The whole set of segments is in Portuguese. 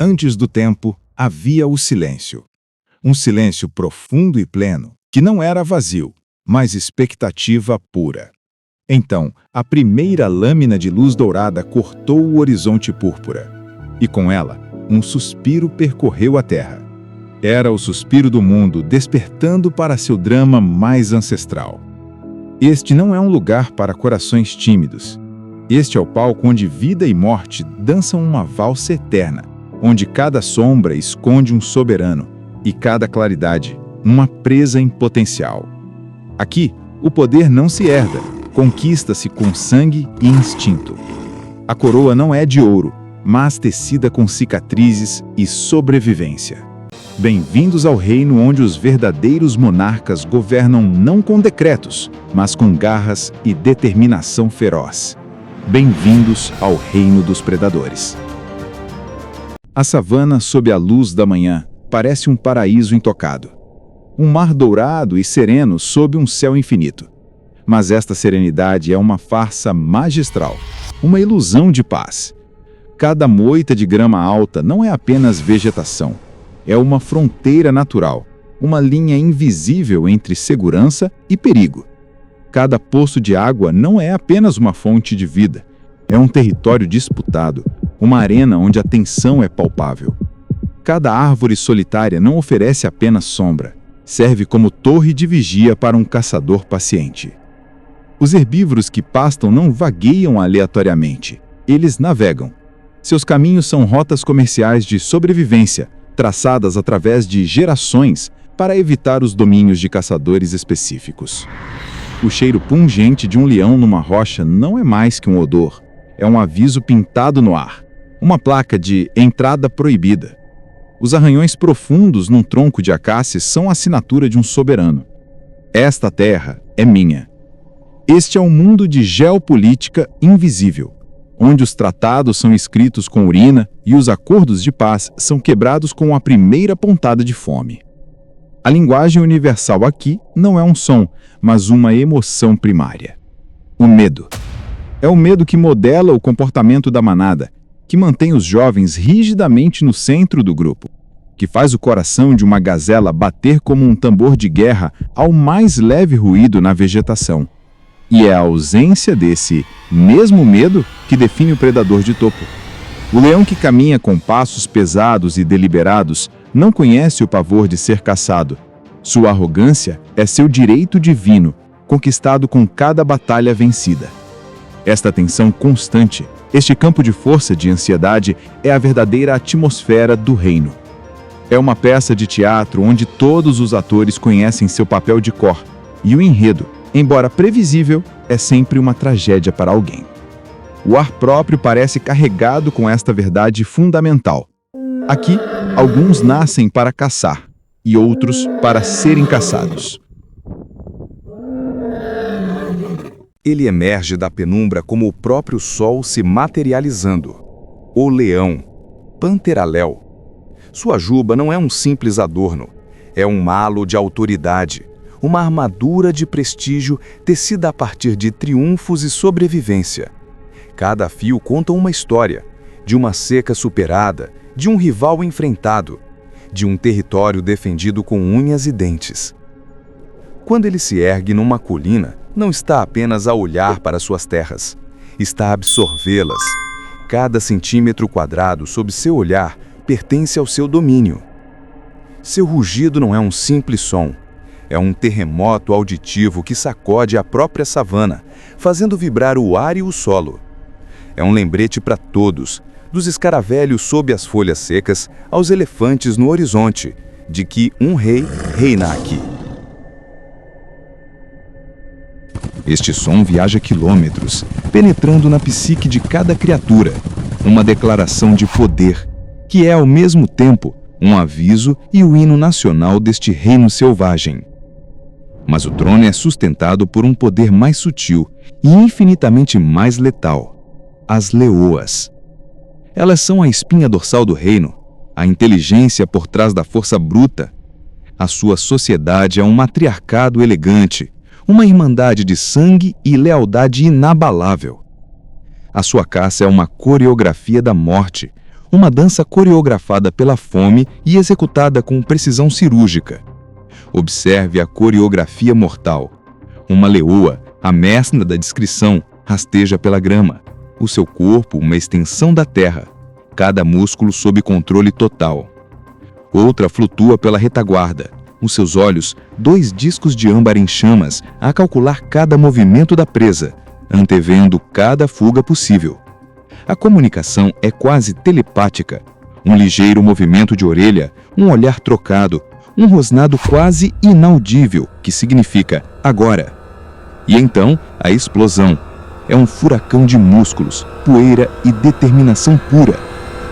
Antes do tempo, havia o silêncio. Um silêncio profundo e pleno, que não era vazio, mas expectativa pura. Então, a primeira lâmina de luz dourada cortou o horizonte púrpura. E com ela, um suspiro percorreu a terra. Era o suspiro do mundo despertando para seu drama mais ancestral. Este não é um lugar para corações tímidos. Este é o palco onde vida e morte dançam uma valsa eterna, onde cada sombra esconde um soberano e cada claridade uma presa em potencial. Aqui, o poder não se herda, conquista-se com sangue e instinto. A coroa não é de ouro, mas tecida com cicatrizes e sobrevivência. Bem-vindos ao reino onde os verdadeiros monarcas governam não com decretos, mas com garras e determinação feroz. Bem-vindos ao reino dos predadores. A savana sob a luz da manhã parece um paraíso intocado. Um mar dourado e sereno sob um céu infinito. Mas esta serenidade é uma farsa magistral, uma ilusão de paz. Cada moita de grama alta não é apenas vegetação, é uma fronteira natural, uma linha invisível entre segurança e perigo. Cada poço de água não é apenas uma fonte de vida, é um território disputado, uma arena onde a tensão é palpável. Cada árvore solitária não oferece apenas sombra, serve como torre de vigia para um caçador paciente. Os herbívoros que pastam não vagueiam aleatoriamente, eles navegam. Seus caminhos são rotas comerciais de sobrevivência, traçadas através de gerações para evitar os domínios de caçadores específicos. O cheiro pungente de um leão numa rocha não é mais que um odor, é um aviso pintado no ar, uma placa de entrada proibida. Os arranhões profundos num tronco de acácia são a assinatura de um soberano. Esta terra é minha. Este é um mundo de geopolítica invisível, onde os tratados são escritos com urina e os acordos de paz são quebrados com a primeira pontada de fome. A linguagem universal aqui não é um som, mas uma emoção primária. O medo. É o medo que modela o comportamento da manada, que mantém os jovens rigidamente no centro do grupo, que faz o coração de uma gazela bater como um tambor de guerra ao mais leve ruído na vegetação. E é a ausência desse mesmo medo que define o predador de topo. O leão que caminha com passos pesados e deliberados não conhece o pavor de ser caçado. Sua arrogância é seu direito divino, conquistado com cada batalha vencida. Esta tensão constante, este campo de força de ansiedade, é a verdadeira atmosfera do reino. É uma peça de teatro onde todos os atores conhecem seu papel de cor, e o enredo, embora previsível, é sempre uma tragédia para alguém. O ar próprio parece carregado com esta verdade fundamental. Aqui, alguns nascem para caçar, e outros para serem caçados. Ele emerge da penumbra como o próprio sol se materializando. O leão, Panteraléu. Sua juba não é um simples adorno, é um halo de autoridade, uma armadura de prestígio tecida a partir de triunfos e sobrevivência. Cada fio conta uma história, de uma seca superada, de um rival enfrentado, de um território defendido com unhas e dentes. Quando ele se ergue numa colina, não está apenas a olhar para suas terras, está a absorvê-las. Cada centímetro quadrado sob seu olhar pertence ao seu domínio. Seu rugido não é um simples som, é um terremoto auditivo que sacode a própria savana, fazendo vibrar o ar e o solo. É um lembrete para todos, dos escaravelhos sob as folhas secas aos elefantes no horizonte, de que um rei reina aqui. Este som viaja quilômetros, penetrando na psique de cada criatura, uma declaração de poder, que é ao mesmo tempo um aviso e o hino nacional deste reino selvagem. Mas o trono é sustentado por um poder mais sutil e infinitamente mais letal: as leoas. Elas são a espinha dorsal do reino, a inteligência por trás da força bruta. A sua sociedade é um matriarcado elegante, uma irmandade de sangue e lealdade inabalável. A sua caça é uma coreografia da morte, uma dança coreografada pela fome e executada com precisão cirúrgica. Observe a coreografia mortal. Uma leoa, a mestra da descrição, rasteja pela grama. O seu corpo, uma extensão da terra. Cada músculo sob controle total. Outra flutua pela retaguarda. Os seus olhos, 2 discos de âmbar em chamas, a calcular cada movimento da presa, antevendo cada fuga possível. A comunicação é quase telepática. Um ligeiro movimento de orelha, um olhar trocado, um rosnado quase inaudível, que significa agora. E então, a explosão. É um furacão de músculos, poeira e determinação pura.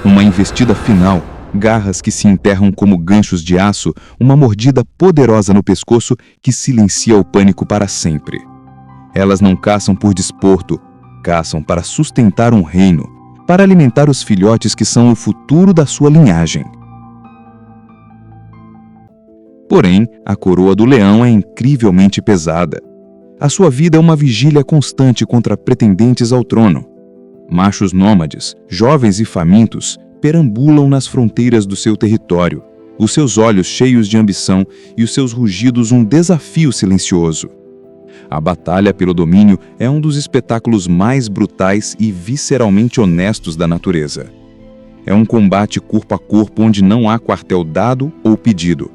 Uma investida final, garras que se enterram como ganchos de aço, uma mordida poderosa no pescoço que silencia o pânico para sempre. Elas não caçam por desporto, caçam para sustentar um reino, para alimentar os filhotes que são o futuro da sua linhagem. Porém, a coroa do leão é incrivelmente pesada. A sua vida é uma vigília constante contra pretendentes ao trono. Machos nômades, jovens e famintos, perambulam nas fronteiras do seu território, os seus olhos cheios de ambição e os seus rugidos um desafio silencioso. A batalha pelo domínio é um dos espetáculos mais brutais e visceralmente honestos da natureza. É um combate corpo a corpo onde não há quartel dado ou pedido.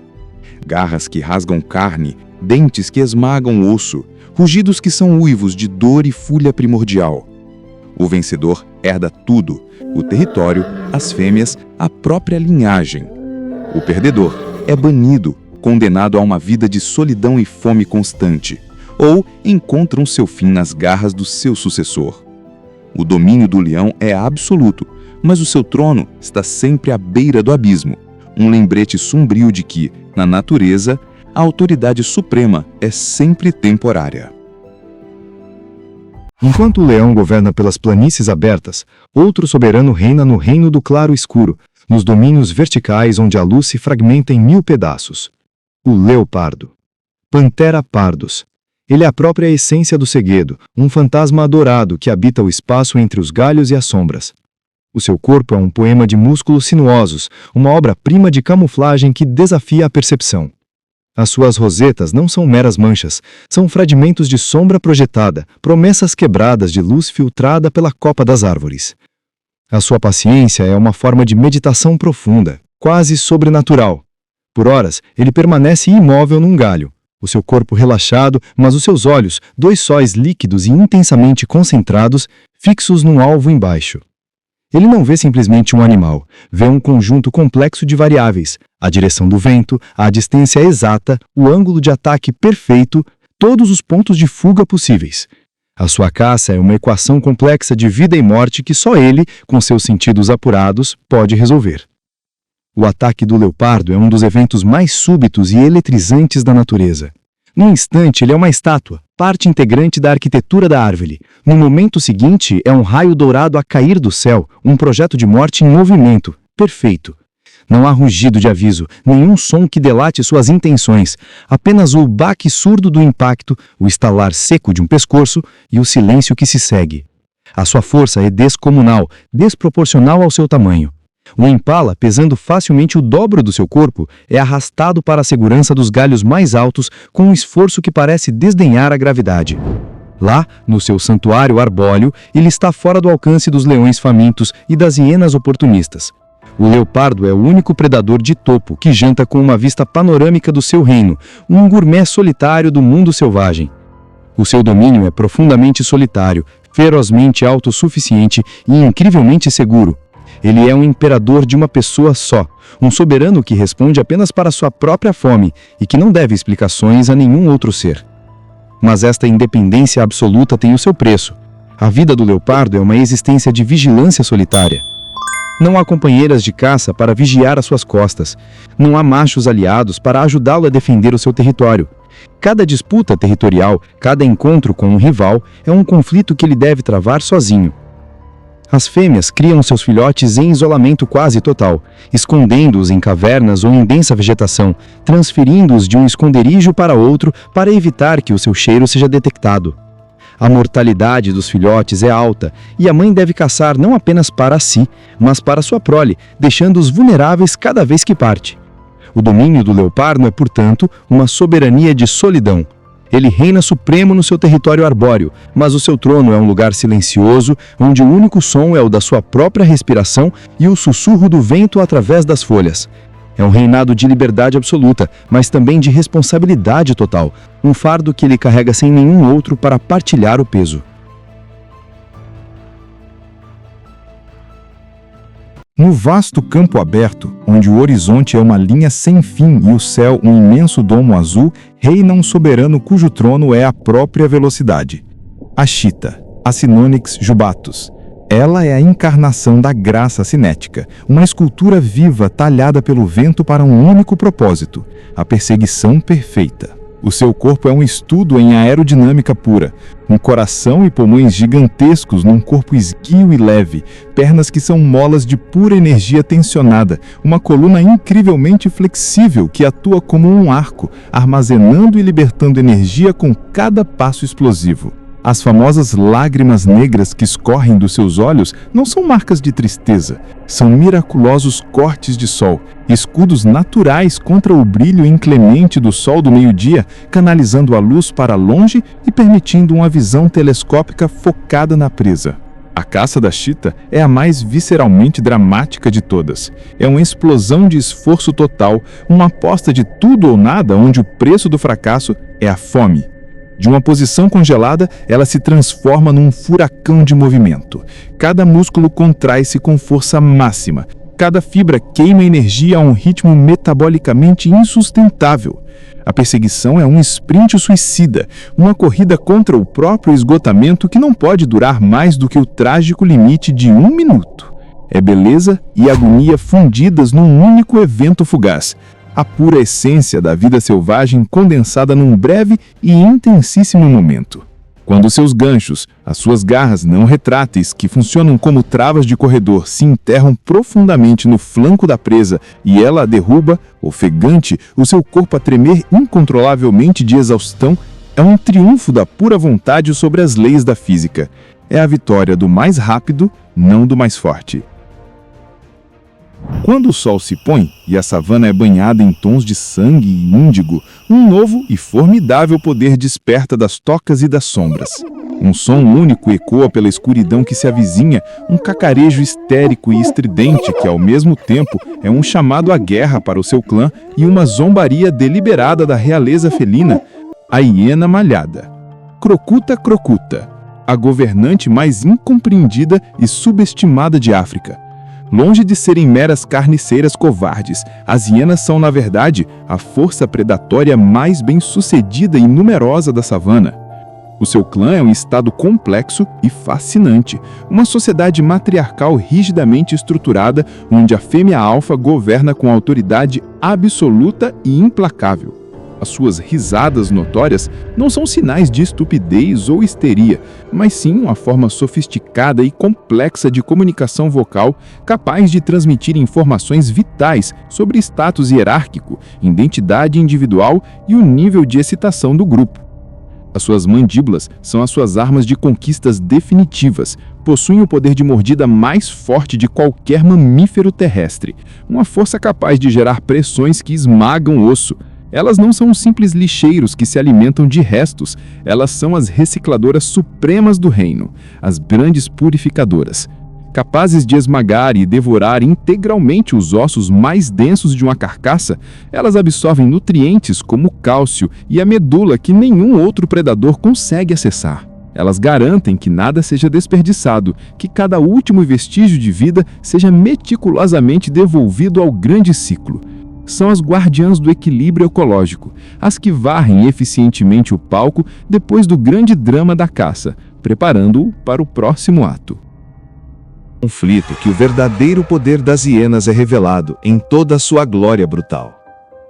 Garras que rasgam carne, dentes que esmagam osso, rugidos que são uivos de dor e fúria primordial. O vencedor herda tudo, o território, as fêmeas, a própria linhagem. O perdedor é banido, condenado a uma vida de solidão e fome constante, ou encontra seu fim nas garras do seu sucessor. O domínio do leão é absoluto, mas o seu trono está sempre à beira do abismo, um lembrete sombrio de que, na natureza, a autoridade suprema é sempre temporária. Enquanto o leão governa pelas planícies abertas, outro soberano reina no reino do claro escuro, nos domínios verticais onde a luz se fragmenta em 1000 pedaços. O leopardo. Pantera pardus. Ele é a própria essência do segredo, um fantasma adorado que habita o espaço entre os galhos e as sombras. O seu corpo é um poema de músculos sinuosos, uma obra-prima de camuflagem que desafia a percepção. As suas rosetas não são meras manchas, são fragmentos de sombra projetada, promessas quebradas de luz filtrada pela copa das árvores. A sua paciência é uma forma de meditação profunda, quase sobrenatural. Por horas, ele permanece imóvel num galho, o seu corpo relaxado, mas os seus olhos, 2 sóis líquidos e intensamente concentrados, fixos num alvo embaixo. Ele não vê simplesmente um animal, vê um conjunto complexo de variáveis, a direção do vento, a distância exata, o ângulo de ataque perfeito, todos os pontos de fuga possíveis. A sua caça é uma equação complexa de vida e morte que só ele, com seus sentidos apurados, pode resolver. O ataque do leopardo é um dos eventos mais súbitos e eletrizantes da natureza. Num instante, ele é uma estátua, parte integrante da arquitetura da árvore. No momento seguinte, é um raio dourado a cair do céu, um projeto de morte em movimento, perfeito. Não há rugido de aviso, nenhum som que delate suas intenções, apenas o baque surdo do impacto, o estalar seco de um pescoço e o silêncio que se segue. A sua força é descomunal, desproporcional ao seu tamanho. O impala, pesando facilmente o dobro do seu corpo, é arrastado para a segurança dos galhos mais altos com um esforço que parece desdenhar a gravidade. Lá, no seu santuário arbóreo, ele está fora do alcance dos leões famintos e das hienas oportunistas. O leopardo é o único predador de topo que janta com uma vista panorâmica do seu reino, um gourmet solitário do mundo selvagem. O seu domínio é profundamente solitário, ferozmente autossuficiente e incrivelmente seguro. Ele é um imperador de uma pessoa só, um soberano que responde apenas para sua própria fome e que não deve explicações a nenhum outro ser. Mas esta independência absoluta tem o seu preço. A vida do leopardo é uma existência de vigilância solitária. Não há companheiras de caça para vigiar as suas costas. Não há machos aliados para ajudá-lo a defender o seu território. Cada disputa territorial, cada encontro com um rival, é um conflito que ele deve travar sozinho. As fêmeas criam seus filhotes em isolamento quase total, escondendo-os em cavernas ou em densa vegetação, transferindo-os de um esconderijo para outro para evitar que o seu cheiro seja detectado. A mortalidade dos filhotes é alta e a mãe deve caçar não apenas para si, mas para sua prole, deixando-os vulneráveis cada vez que parte. O domínio do leopardo é, portanto, uma soberania de solidão. Ele reina supremo no seu território arbóreo, mas o seu trono é um lugar silencioso, onde o único som é o da sua própria respiração e o sussurro do vento através das folhas. É um reinado de liberdade absoluta, mas também de responsabilidade total, um fardo que ele carrega sem nenhum outro para partilhar o peso. No vasto campo aberto, onde o horizonte é uma linha sem fim e o céu um imenso domo azul, reina um soberano cujo trono é a própria velocidade. A chita, a Sinonyx jubatus. Ela é a encarnação da graça cinética, uma escultura viva talhada pelo vento para um único propósito, a perseguição perfeita. O seu corpo é um estudo em aerodinâmica pura, um coração e pulmões gigantescos num corpo esguio e leve, pernas que são molas de pura energia tensionada, uma coluna incrivelmente flexível que atua como um arco, armazenando e libertando energia com cada passo explosivo. As famosas lágrimas negras que escorrem dos seus olhos não são marcas de tristeza, são miraculosos cortes de sol, escudos naturais contra o brilho inclemente do sol do meio-dia, canalizando a luz para longe e permitindo uma visão telescópica focada na presa. A caça da chita é a mais visceralmente dramática de todas. É uma explosão de esforço total, uma aposta de tudo ou nada onde o preço do fracasso é a fome. De uma posição congelada, ela se transforma num furacão de movimento. Cada músculo contrai-se com força máxima. Cada fibra queima energia a um ritmo metabolicamente insustentável. A perseguição é um sprint suicida, uma corrida contra o próprio esgotamento que não pode durar mais do que o trágico limite de 1 minuto. É beleza e agonia fundidas num único evento fugaz. A pura essência da vida selvagem condensada num breve e intensíssimo momento. Quando seus ganchos, as suas garras não retráteis, que funcionam como travas de corredor, se enterram profundamente no flanco da presa e ela a derruba, ofegante, o seu corpo a tremer incontrolavelmente de exaustão, é um triunfo da pura vontade sobre as leis da física. É a vitória do mais rápido, não do mais forte. Quando o sol se põe e a savana é banhada em tons de sangue e índigo, um novo e formidável poder desperta das tocas e das sombras. Um som único ecoa pela escuridão que se avizinha, um cacarejo histérico e estridente que, ao mesmo tempo, é um chamado à guerra para o seu clã e uma zombaria deliberada da realeza felina, a hiena malhada. Crocuta Crocuta, a governante mais incompreendida e subestimada de África. Longe de serem meras carniceiras covardes, as hienas são, na verdade, a força predatória mais bem-sucedida e numerosa da savana. O seu clã é um estado complexo e fascinante, uma sociedade matriarcal rigidamente estruturada, onde a fêmea alfa governa com autoridade absoluta e implacável. As suas risadas notórias não são sinais de estupidez ou histeria, mas sim uma forma sofisticada e complexa de comunicação vocal capaz de transmitir informações vitais sobre status hierárquico, identidade individual e o nível de excitação do grupo. As suas mandíbulas são as suas armas de conquistas definitivas, possuem o poder de mordida mais forte de qualquer mamífero terrestre, uma força capaz de gerar pressões que esmagam o osso. Elas não são simples lixeiros que se alimentam de restos, elas são as recicladoras supremas do reino, as grandes purificadoras. Capazes de esmagar e devorar integralmente os ossos mais densos de uma carcaça, elas absorvem nutrientes como o cálcio e a medula que nenhum outro predador consegue acessar. Elas garantem que nada seja desperdiçado, que cada último vestígio de vida seja meticulosamente devolvido ao grande ciclo. São as guardiãs do equilíbrio ecológico, as que varrem eficientemente o palco depois do grande drama da caça, preparando-o para o próximo ato. Conflito que o verdadeiro poder das hienas é revelado em toda a sua glória brutal.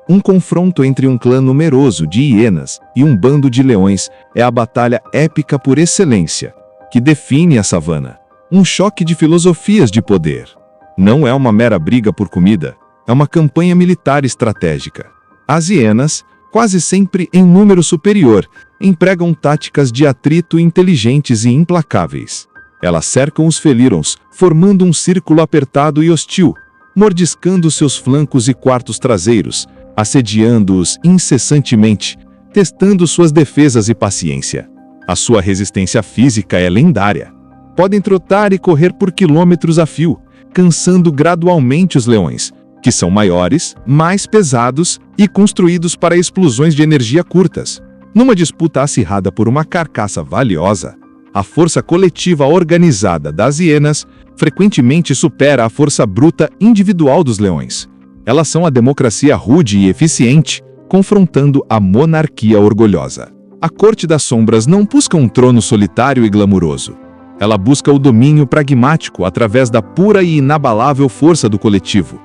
Um confronto entre um clã numeroso de hienas e um bando de leões é a batalha épica por excelência, que define a savana. Um choque de filosofias de poder. Não é uma mera briga por comida, é uma campanha militar estratégica. As hienas, quase sempre em número superior, empregam táticas de atrito inteligentes e implacáveis. Elas cercam os felirons, formando um círculo apertado e hostil, mordiscando seus flancos e quartos traseiros, assediando-os incessantemente, testando suas defesas e paciência. A sua resistência física é lendária. Podem trotar e correr por quilômetros a fio, cansando gradualmente os leões, que são maiores, mais pesados e construídos para explosões de energia curtas. Numa disputa acirrada por uma carcaça valiosa, a força coletiva organizada das hienas frequentemente supera a força bruta individual dos leões. Elas são a democracia rude e eficiente, confrontando a monarquia orgulhosa. A Corte das Sombras não busca um trono solitário e glamuroso. Ela busca o domínio pragmático através da pura e inabalável força do coletivo,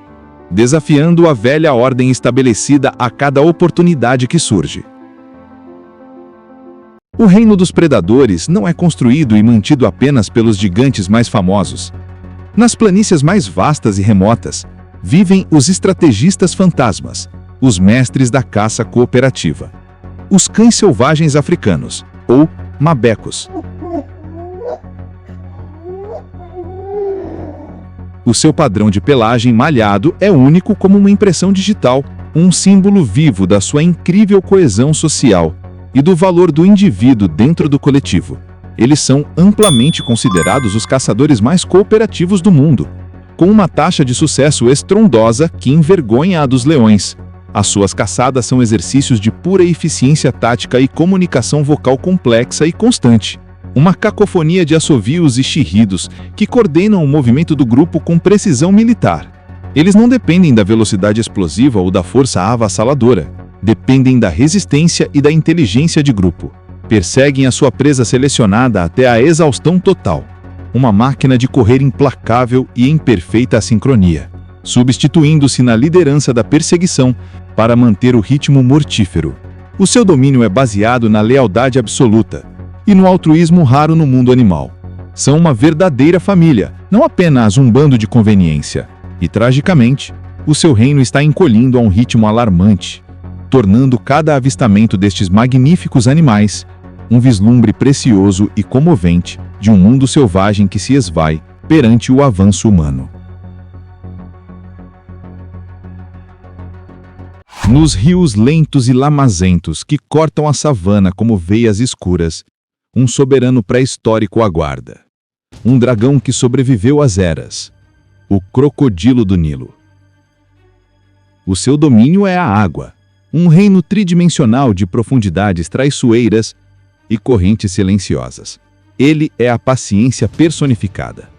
desafiando a velha ordem estabelecida a cada oportunidade que surge. O reino dos predadores não é construído e mantido apenas pelos gigantes mais famosos. Nas planícies mais vastas e remotas, vivem os estrategistas fantasmas, os mestres da caça cooperativa, os cães selvagens africanos, ou mabecos. O seu padrão de pelagem malhado é único como uma impressão digital, um símbolo vivo da sua incrível coesão social e do valor do indivíduo dentro do coletivo. Eles são amplamente considerados os caçadores mais cooperativos do mundo, com uma taxa de sucesso estrondosa que envergonha a dos leões. As suas caçadas são exercícios de pura eficiência tática e comunicação vocal complexa e constante. Uma cacofonia de assovios e chirridos que coordenam o movimento do grupo com precisão militar. Eles não dependem da velocidade explosiva ou da força avassaladora. Dependem da resistência e da inteligência de grupo. Perseguem a sua presa selecionada até a exaustão total. Uma máquina de correr implacável e em perfeita sincronia, substituindo-se na liderança da perseguição para manter o ritmo mortífero. O seu domínio é baseado na lealdade absoluta e no altruísmo raro no mundo animal. São uma verdadeira família, não apenas um bando de conveniência. E, tragicamente, o seu reino está encolhendo a um ritmo alarmante, tornando cada avistamento destes magníficos animais um vislumbre precioso e comovente de um mundo selvagem que se esvai perante o avanço humano. Nos rios lentos e lamazentos que cortam a savana como veias escuras, um soberano pré-histórico aguarda. Um dragão que sobreviveu às eras. O crocodilo do Nilo. O seu domínio é a água, um reino tridimensional de profundidades traiçoeiras e correntes silenciosas. Ele é a paciência personificada.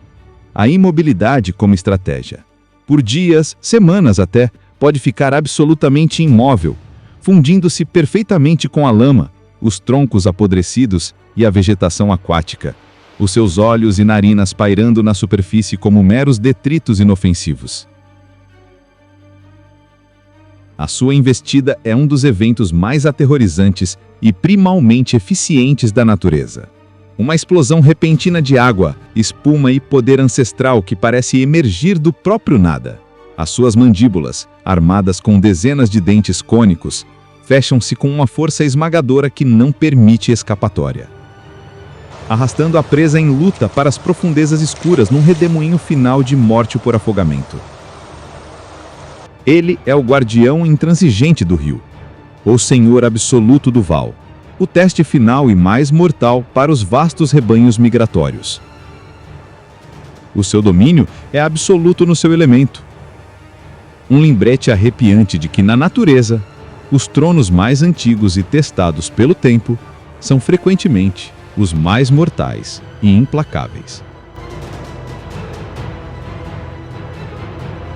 A imobilidade como estratégia. Por dias, semanas até, pode ficar absolutamente imóvel, fundindo-se perfeitamente com a lama, os troncos apodrecidos e a vegetação aquática, os seus olhos e narinas pairando na superfície como meros detritos inofensivos. A sua investida é um dos eventos mais aterrorizantes e primalmente eficientes da natureza. Uma explosão repentina de água, espuma e poder ancestral que parece emergir do próprio nada. As suas mandíbulas, armadas com dezenas de dentes cônicos, fecham-se com uma força esmagadora que não permite escapatória, arrastando a presa em luta para as profundezas escuras num redemoinho final de morte por afogamento. Ele é o guardião intransigente do rio, o senhor absoluto do Val, o teste final e mais mortal para os vastos rebanhos migratórios. O seu domínio é absoluto no seu elemento. Um lembrete arrepiante de que na natureza, os tronos mais antigos e testados pelo tempo são frequentemente os mais mortais e implacáveis.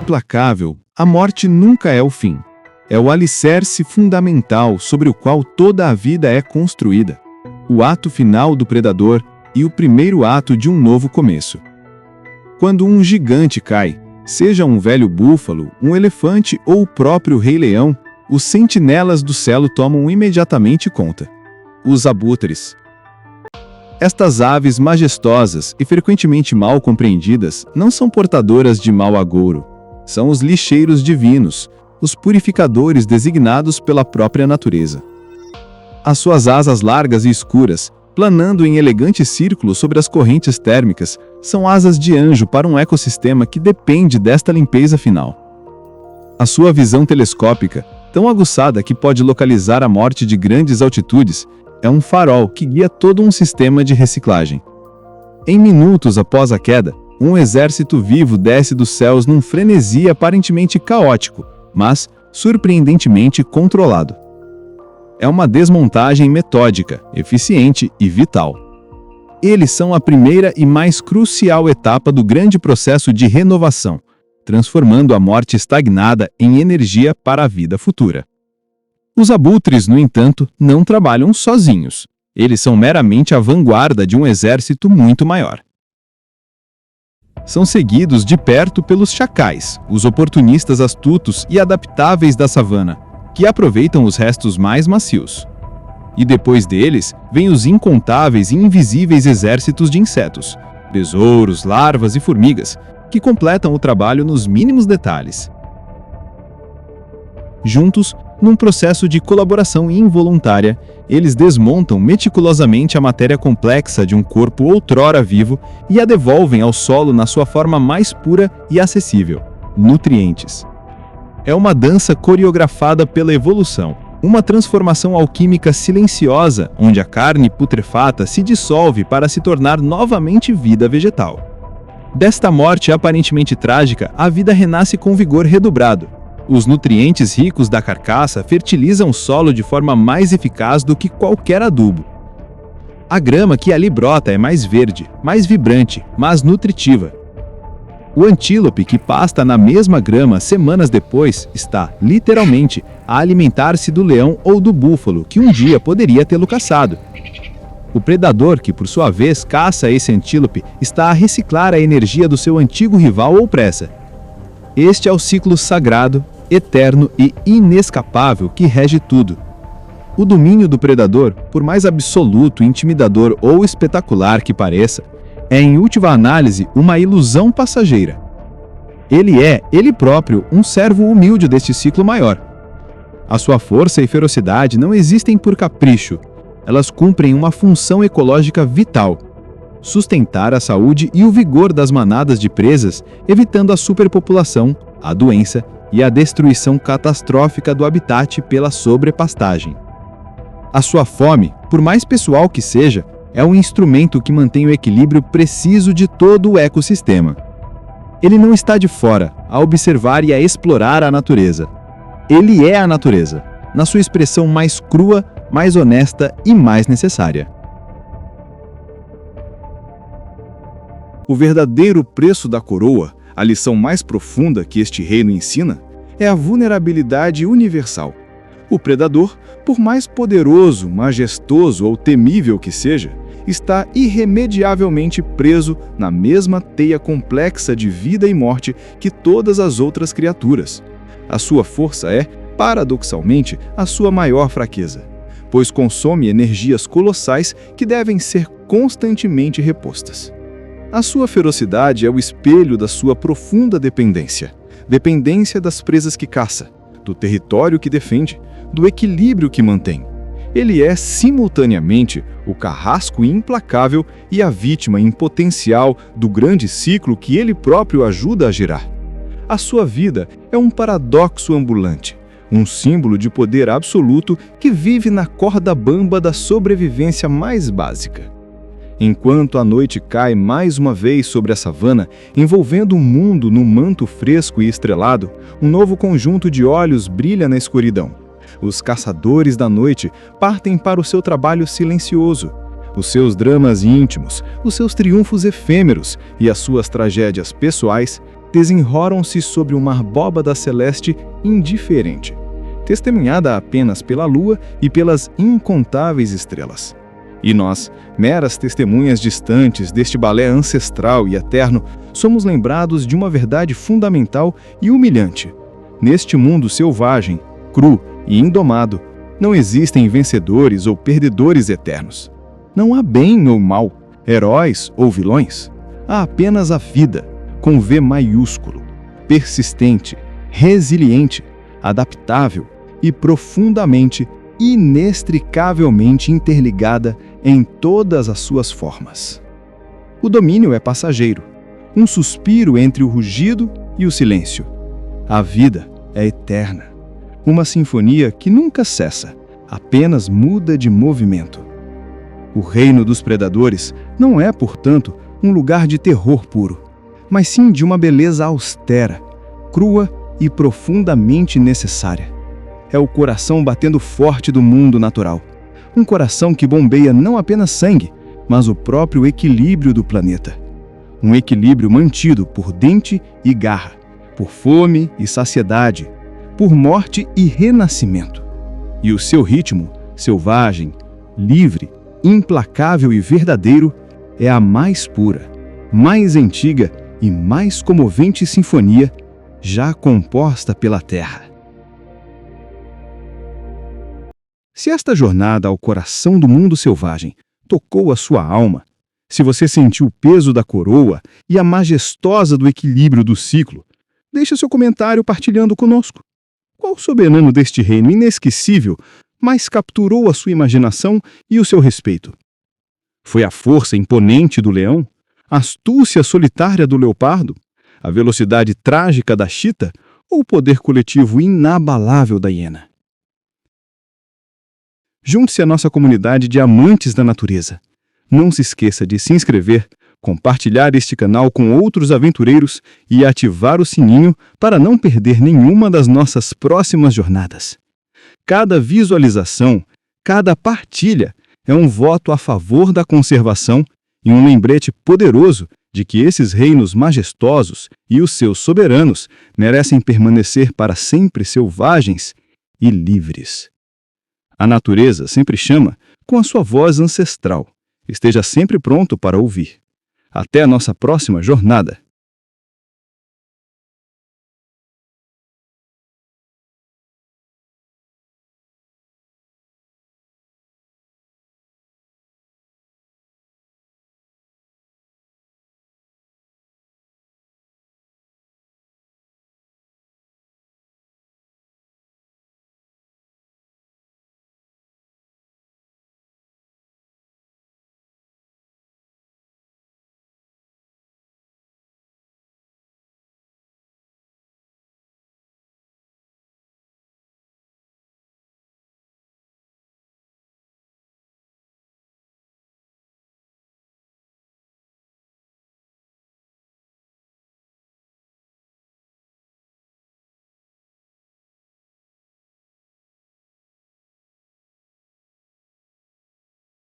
Implacável, a morte nunca é o fim. É o alicerce fundamental sobre o qual toda a vida é construída. O ato final do predador e o primeiro ato de um novo começo. Quando um gigante cai, seja um velho búfalo, um elefante ou o próprio Rei Leão, os sentinelas do céu tomam imediatamente conta. Os abutres. Estas aves majestosas e frequentemente mal compreendidas não são portadoras de mau agouro. São os lixeiros divinos, os purificadores designados pela própria natureza. As suas asas largas e escuras, planando em elegante círculo sobre as correntes térmicas, são asas de anjo para um ecossistema que depende desta limpeza final. A sua visão telescópica, tão aguçada que pode localizar a morte de grandes altitudes, é um farol que guia todo um sistema de reciclagem. Em minutos após a queda, um exército vivo desce dos céus num frenesi aparentemente caótico, mas surpreendentemente controlado. É uma desmontagem metódica, eficiente e vital. Eles são a primeira e mais crucial etapa do grande processo de renovação, transformando a morte estagnada em energia para a vida futura. Os abutres, no entanto, não trabalham sozinhos. Eles são meramente a vanguarda de um exército muito maior. São seguidos de perto pelos chacais, os oportunistas astutos e adaptáveis da savana, que aproveitam os restos mais macios. E depois deles, vêm os incontáveis e invisíveis exércitos de insetos, besouros, larvas e formigas, que completam o trabalho nos mínimos detalhes. Juntos, num processo de colaboração involuntária, eles desmontam meticulosamente a matéria complexa de um corpo outrora vivo e a devolvem ao solo na sua forma mais pura e acessível: nutrientes. É uma dança coreografada pela evolução, uma transformação alquímica silenciosa, onde a carne putrefata se dissolve para se tornar novamente vida vegetal. Desta morte aparentemente trágica, a vida renasce com vigor redobrado. Os nutrientes ricos da carcaça fertilizam o solo de forma mais eficaz do que qualquer adubo. A grama que ali brota é mais verde, mais vibrante, mais nutritiva. O antílope que pasta na mesma grama semanas depois está, literalmente, a alimentar-se do leão ou do búfalo que um dia poderia tê-lo caçado. O predador que, por sua vez, caça esse antílope está a reciclar a energia do seu antigo rival ou presa. Este é o ciclo sagrado, eterno e inescapável que rege tudo. O domínio do predador, por mais absoluto, intimidador ou espetacular que pareça, é em última análise uma ilusão passageira. Ele é, ele próprio, um servo humilde deste ciclo maior. A sua força e ferocidade não existem por capricho, elas cumprem uma função ecológica vital: sustentar a saúde e o vigor das manadas de presas, evitando a superpopulação, a doença e a destruição catastrófica do habitat pela sobrepastagem. A sua fome, por mais pessoal que seja, é um instrumento que mantém o equilíbrio preciso de todo o ecossistema. Ele não está de fora, a observar e a explorar a natureza. Ele é a natureza, na sua expressão mais crua, mais honesta e mais necessária. O verdadeiro preço da coroa, a lição mais profunda que este reino ensina, é a vulnerabilidade universal. O predador, por mais poderoso, majestoso ou temível que seja, está irremediavelmente preso na mesma teia complexa de vida e morte que todas as outras criaturas. A sua força é, paradoxalmente, a sua maior fraqueza, pois consome energias colossais que devem ser constantemente repostas. A sua ferocidade é o espelho da sua profunda dependência das presas que caça, do território que defende, do equilíbrio que mantém. Ele é, simultaneamente, o carrasco implacável e a vítima em potencial do grande ciclo que ele próprio ajuda a girar. A sua vida é um paradoxo ambulante, um símbolo de poder absoluto que vive na corda bamba da sobrevivência mais básica. Enquanto a noite cai mais uma vez sobre a savana, envolvendo o mundo num manto fresco e estrelado, um novo conjunto de olhos brilha na escuridão. Os caçadores da noite partem para o seu trabalho silencioso. Os seus dramas íntimos, os seus triunfos efêmeros e as suas tragédias pessoais desenrolam-se sobre uma abóbada celeste indiferente, testemunhada apenas pela lua e pelas incontáveis estrelas. E nós, meras testemunhas distantes deste balé ancestral e eterno, somos lembrados de uma verdade fundamental e humilhante. Neste mundo selvagem, cru e indomado, não existem vencedores ou perdedores eternos. Não há bem ou mal, heróis ou vilões. Há apenas a vida, com V maiúsculo, persistente, resiliente, adaptável e profundamente inextricavelmente interligada em todas as suas formas. O domínio é passageiro, um suspiro entre o rugido e o silêncio. A vida é eterna, uma sinfonia que nunca cessa, apenas muda de movimento. O reino dos predadores não é, portanto, um lugar de terror puro, mas sim de uma beleza austera, crua e profundamente necessária. É o coração batendo forte do mundo natural. Um coração que bombeia não apenas sangue, mas o próprio equilíbrio do planeta. Um equilíbrio mantido por dente e garra, por fome e saciedade, por morte e renascimento. E o seu ritmo, selvagem, livre, implacável e verdadeiro, é a mais pura, mais antiga e mais comovente sinfonia já composta pela Terra. Se esta jornada ao coração do mundo selvagem tocou a sua alma, se você sentiu o peso da coroa e a majestosa do equilíbrio do ciclo, deixe seu comentário partilhando conosco. Qual soberano deste reino inesquecível mais capturou a sua imaginação e o seu respeito? Foi a força imponente do leão? A astúcia solitária do leopardo? A velocidade trágica da chita? Ou o poder coletivo inabalável da hiena? Junte-se à nossa comunidade de amantes da natureza. Não se esqueça de se inscrever, compartilhar este canal com outros aventureiros e ativar o sininho para não perder nenhuma das nossas próximas jornadas. Cada visualização, cada partilha é um voto a favor da conservação e um lembrete poderoso de que esses reinos majestosos e os seus soberanos merecem permanecer para sempre selvagens e livres. A natureza sempre chama com a sua voz ancestral. Esteja sempre pronto para ouvir. Até a nossa próxima jornada!